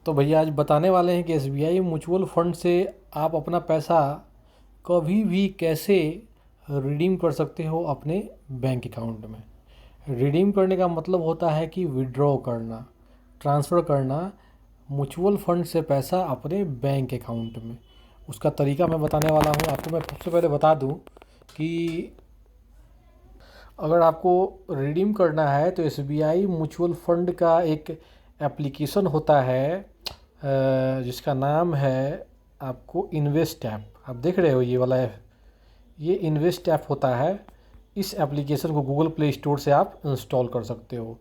तो भैया आज बताने वाले हैं कि एसबीआई म्यूचुअल फंड से आप अपना पैसा कभी भी कैसे रिडीम कर सकते हो अपने बैंक अकाउंट में। रिडीम करने का मतलब होता है कि विड्रॉ करना, ट्रांसफ़र करना म्यूचुअल फंड से पैसा अपने बैंक अकाउंट में। उसका तरीका मैं बताने वाला हूँ आपको। मैं सबसे पहले बता दूँ कि अगर आपको रिडीम करना है तो एसबीआई म्यूचुअल फंड का एक एप्लीकेशन होता है जिसका नाम है आपको इन्वेस्ट ऐप। आप देख रहे हो ये वाला ऐप, ये इन्वेस्ट ऐप होता है। इस एप्लीकेशन को गूगल प्ले स्टोर से आप इंस्टॉल कर सकते हो।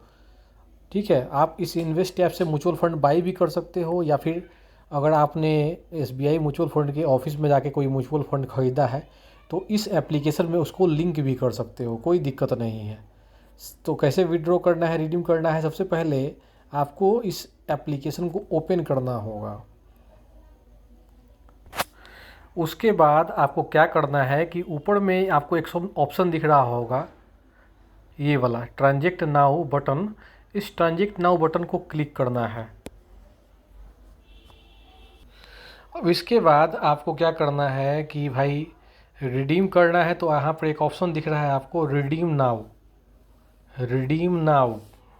ठीक है, आप इस इन्वेस्ट ऐप से म्यूचुअल फंड बाई भी कर सकते हो, या फिर अगर आपने एसबीआई म्यूचुअल फंड के ऑफिस में जाके कोई म्यूचुअल फंड ख़रीदा है तो इस एप्लीकेशन में उसको लिंक भी कर सकते हो, कोई दिक्कत नहीं है। तो कैसे विड्रॉ करना है, रिडीम करना है, सबसे पहले आपको इस एप्लीकेशन को ओपन करना होगा। उसके बाद आपको क्या करना है कि ऊपर में आपको एक ऑप्शन दिख रहा होगा, ये वाला ट्रांजेक्ट नाउ बटन। इस ट्रांजेक्ट नाउ बटन को क्लिक करना है। अब इसके बाद आपको क्या करना है कि भाई रिडीम करना है, तो यहाँ पर एक ऑप्शन दिख रहा है आपको, रिडीम नाउ। रिडीम नाउ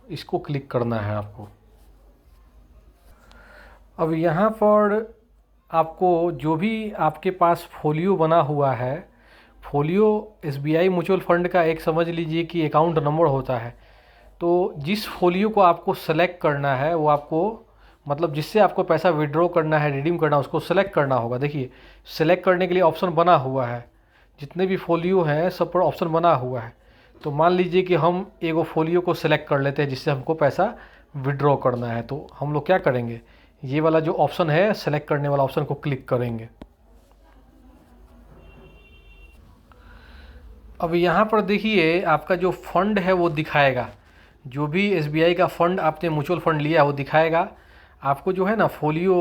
इसको क्लिक करना है आपको। अब यहाँ पर आपको जो भी आपके पास फोलियो बना हुआ है, फोलियो एसबीआई म्यूचुअल फंड का एक समझ लीजिए कि अकाउंट नंबर होता है। तो जिस फोलियो को आपको सेलेक्ट करना है वो आपको, मतलब जिससे आपको पैसा विड्रॉ करना है, रिडीम करना है, उसको सेलेक्ट करना होगा। देखिए सेलेक्ट करने के लिए ऑप्शन बना हुआ है, जितने भी फोलियो हैं सब पर ऑप्शन बना हुआ है। तो मान लीजिए कि हम एगो फोलियो को सेलेक्ट कर लेते हैं जिससे हमको पैसा विड्रॉ करना है। तो हम लोग क्या करेंगे, ये वाला जो ऑप्शन है सेलेक्ट करने वाला ऑप्शन को क्लिक करेंगे। अब यहाँ पर देखिए आपका जो फंड है वो दिखाएगा, जो भी एसबीआई का फ़ंड आपने म्यूचुअल फ़ंड लिया वो दिखाएगा। आपको जो है ना फोलियो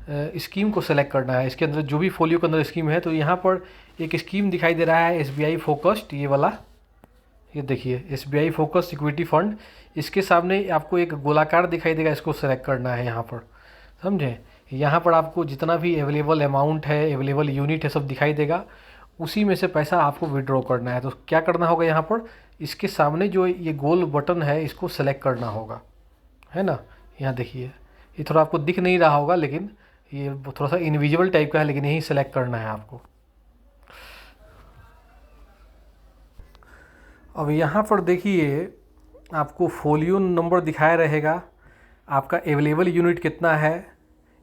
स्कीम को सेलेक्ट करना है। इसके अंदर जो भी फोलियो के अंदर स्कीम है, तो यहाँ पर एक स्कीम दिखाई दे रहा है एसबीआई फोकस्ड, ये वाला, ये देखिए एसबीआई फोकस इक्विटी फंड। इसके सामने आपको एक गोलाकार दिखाई देगा, इसको सेलेक्ट करना है यहाँ पर, समझे। यहाँ पर आपको जितना भी अवेलेबल अमाउंट है, अवेलेबल यूनिट है, सब दिखाई देगा। उसी में से पैसा आपको विड्रॉ करना है। तो क्या करना होगा, यहाँ पर इसके सामने जो ये गोल बटन है इसको सेलेक्ट करना होगा, है ना। यहाँ देखिए ये थोड़ा आपको दिख नहीं रहा होगा, लेकिन ये थोड़ा सा इनविजिबल टाइप का है, लेकिन यही सेलेक्ट करना है आपको। अब यहाँ पर देखिए आपको फोलियो नंबर दिखाया रहेगा, आपका अवेलेबल यूनिट कितना है,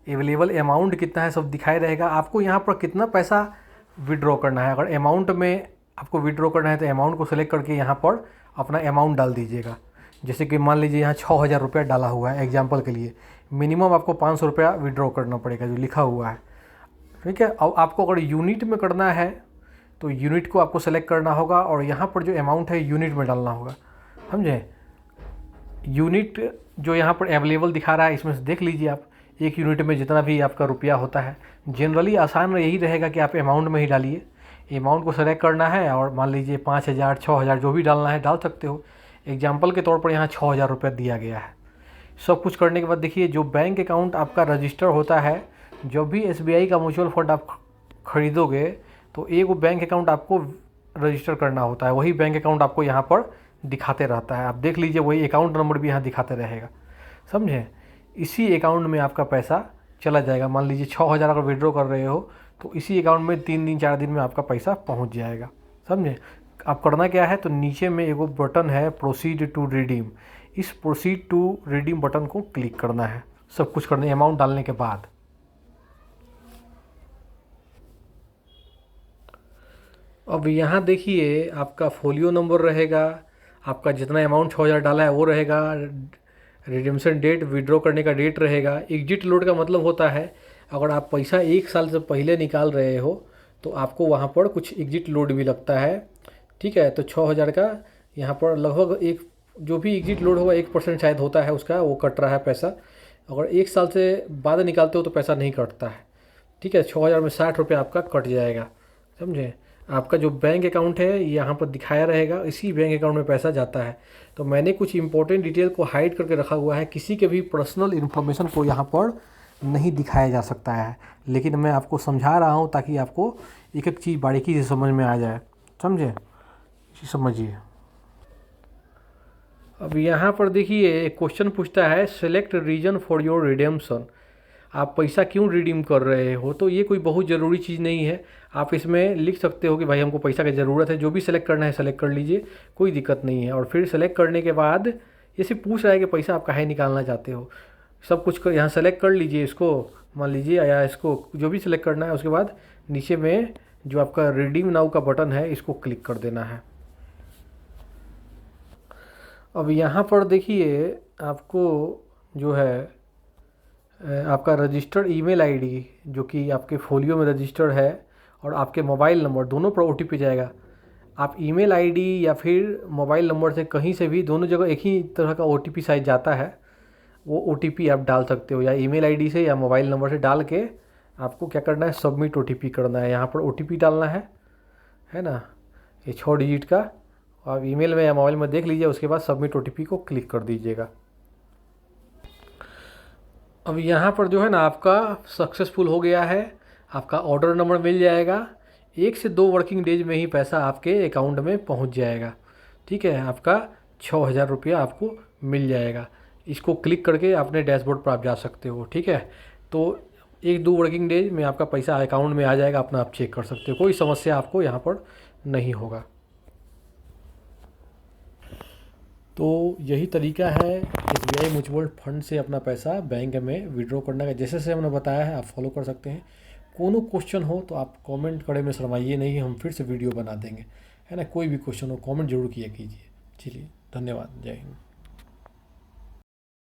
अवेलेबल अमाउंट कितना है, सब दिखाई रहेगा। आपको यहाँ पर कितना पैसा विड्रॉ करना है, अगर अमाउंट में आपको विड्रॉ करना है तो अमाउंट को सेलेक्ट करके यहाँ पर अपना अमाउंट डाल दीजिएगा। जैसे कि मान लीजिए यहाँ 6,000 रुपया डाला हुआ है एग्जाम्पल के लिए, मिनिमम आपको 500 रुपया विड्रॉ करना पड़ेगा जो लिखा हुआ है। ठीक है। अब आपको अगर यूनिट में करना है तो यूनिट को आपको सेलेक्ट करना होगा, और यहाँ पर जो अमाउंट है यूनिट में डालना होगा, समझे। यूनिट जो यहाँ पर अवेलेबल दिखा रहा है इसमें से देख लीजिए आप, एक यूनिट में जितना भी आपका रुपया होता है। जनरली आसान यही रहेगा कि आप अमाउंट में ही डालिए। अमाउंट को सेलेक्ट करना है और मान लीजिए 5,000 6,000 जो भी डालना है डाल सकते हो। एग्जाम्पल के तौर पर यहाँ 6,000 रुपया दिया गया है। सब कुछ करने के बाद देखिए जो बैंक अकाउंट आपका रजिस्टर होता है, जब भी एसबीआई का म्यूचुअल फंड आप खरीदोगे तो एक बैंक अकाउंट आपको रजिस्टर करना होता है, वही बैंक अकाउंट आपको यहाँ पर दिखाते रहता है। आप देख लीजिए वही अकाउंट नंबर भी यहाँ दिखाते रहेगा, समझे। इसी अकाउंट में आपका पैसा चला जाएगा। मान लीजिए 6,000 अगर विड्रॉ कर रहे हो तो इसी अकाउंट में 3 दिन 4 दिन में आपका पैसा पहुँच जाएगा, समझे। आप करना क्या है, तो नीचे में एगो बटन है प्रोसीड टू रिडीम, इस प्रोसीड टू रिडीम बटन को क्लिक करना है सब कुछ करने अमाउंट डालने के बाद। अब यहाँ देखिए आपका फोलियो नंबर रहेगा, आपका जितना अमाउंट 6,000 डाला है वो रहेगा, रिडीम्शन डेट, विड्रॉ करने का डेट रहेगा। एग्जिट लोड का मतलब होता है अगर आप पैसा 1 साल से पहले निकाल रहे हो तो आपको वहाँ पर कुछ एग्जिट लोड भी लगता है। ठीक है, तो 6,000 का यहाँ पर लगभग एक, जो भी एग्जिट लोड होगा 1% शायद होता है उसका, वो कट रहा है पैसा। अगर 1 साल से बाद निकालते हो तो पैसा नहीं कटता है। ठीक है, 6,000 में 60 रुपया आपका कट जाएगा, समझे। आपका जो बैंक अकाउंट है यहाँ पर दिखाया रहेगा, इसी बैंक अकाउंट में पैसा जाता है। तो मैंने कुछ इंपॉर्टेंट डिटेल को हाइड करके रखा हुआ है, किसी के भी पर्सनल इन्फॉर्मेशन को यहाँ पर नहीं दिखाया जा सकता है, लेकिन मैं आपको समझा रहा हूँ ताकि आपको एक एक चीज़ बारीकी से समझ में आ जाए। समझे? समझिए। अब यहाँ पर देखिए क्वेश्चन पूछता है select reason for your redemption. आप पैसा क्यों रिडीम कर रहे हो? तो ये कोई बहुत ज़रूरी चीज़ नहीं है। आप इसमें लिख सकते हो कि भाई हमको पैसा की ज़रूरत है, जो भी सेलेक्ट करना है सेलेक्ट कर लीजिए, कोई दिक्कत नहीं है। और फिर सेलेक्ट करने के बाद ये सिर्फ पूछ रहा है कि पैसा आप काहे निकालना चाहते हो। सब कुछ यहाँ सेलेक्ट कर लीजिए इसको, मान लीजिए, या इसको जो भी सिलेक्ट करना है। उसके बाद नीचे में जो आपका रिडीम नाउ का बटन है इसको क्लिक कर देना है। अब यहाँ पर देखिए आपको जो है आपका रजिस्टर्ड ईमेल आईडी जो कि आपके फोलियो में रजिस्टर्ड है और आपके मोबाइल नंबर दोनों पर ओटीपी जाएगा। आप ईमेल आईडी या फिर मोबाइल नंबर से कहीं से भी, दोनों जगह एक ही तरह का ओटीपी शायद जाता है, वो ओटीपी आप डाल सकते हो, या ईमेल आईडी से या मोबाइल नंबर से डाल के आपको क्या करना है, सबमिट ओटीपी करना है। यहाँ पर ओटीपी डालना है ना, ये 6 डिजिट का। आप ईमेल में या मोबाइल में देख लीजिए, उसके बाद सबमिट ओटीपी को क्लिक कर दीजिएगा। अब यहाँ पर जो है ना आपका सक्सेसफुल हो गया है, आपका ऑर्डर नंबर मिल जाएगा। 1 से 2 वर्किंग डेज में ही पैसा आपके अकाउंट में पहुँच जाएगा। ठीक है, आपका 6,000 रुपया आपको मिल जाएगा। इसको क्लिक करके अपने डैशबोर्ड पर आप जा सकते हो। ठीक है, तो 1-2 वर्किंग डेज में आपका पैसा अकाउंट में आ जाएगा, अपना आप चेक कर सकते हो, कोई समस्या आपको यहाँ पर नहीं होगा। तो यही तरीका है एसबीआई म्यूचुअल फंड से अपना पैसा बैंक में विड्रॉ करने का। जैसे से हमने बताया है आप फॉलो कर सकते हैं। कोनो क्वेश्चन हो तो आप कमेंट करें में शर्माइए नहीं, हम फिर से वीडियो बना देंगे, है ना। कोई भी क्वेश्चन हो कमेंट जरूर किया कीजिए। चलिए, धन्यवाद, जय हिंद।